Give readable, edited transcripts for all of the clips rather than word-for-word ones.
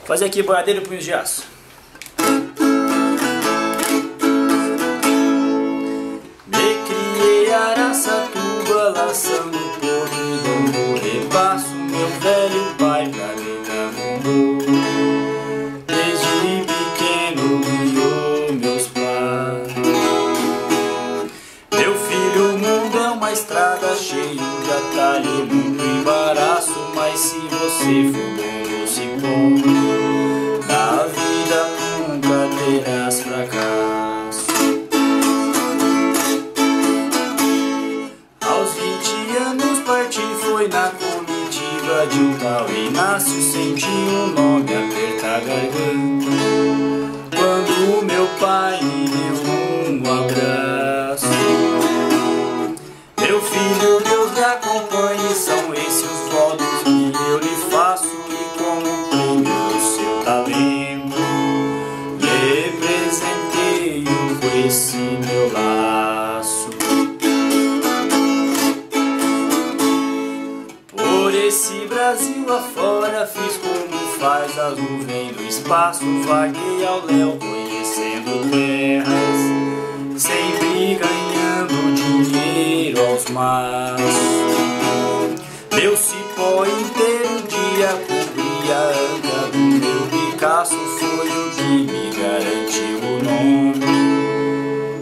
Fazer aqui boiadeiro e punhos de aço. Me criei Araçatuba, laçando porco e dando repasso. Meu velho pai pra mim namorou. Desde pequeno guiou meus pais. Meu filho, o mundo é uma estrada cheia de atalho, muito embaraço. Mas se você for bom no cipó, na vida nunca terás fracasso. Aos 20 anos parti, foi na comitiva de um tal Inácio. Senti um nome apertar a garganta, quando meu pai me deu um abraço. Meu filho, Deus lhe acompanhe, são esses os votos que eu lhe faço. E como prêmio do seu talento, lhe presenteio com esse meu laço. Por esse Brasil afora, fiz como faz as nuvens do espaço. Vaguei ao léu, conhecendo terras, sempre ganhando dinheiro aos maços. Meu cipó inteiro um dia cobria a anta do meu Picasso. Foi o que me garantiu o nome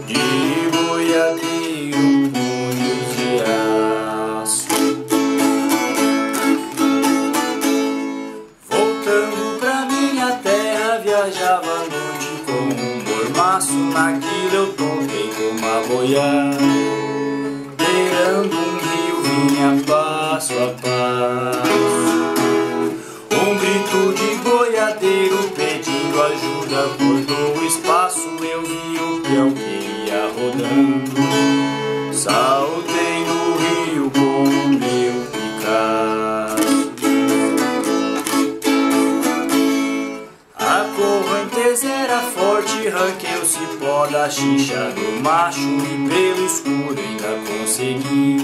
de boiadeiro punhos de aço. Voltando pra minha terra, viajava à noite com um mormaço. Naquilo eu toquei com uma boiada, beirando um rio vinha passo a passo. Um grito de boiadeiro pedindo ajuda cortou o espaço. Eu vi o peão que ia rodando, saltei no rio com o meu Picasso. A correnteza era forte, ranquei o cipó da xixa do macho. E pelo escuro ainda consegui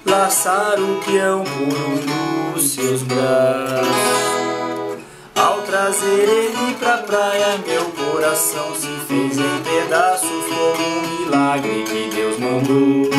laçar o peão por um dos seus braços. Ao trazer ele pra praia, meu coração se fez em pedaços, como um milagre que Deus mandou.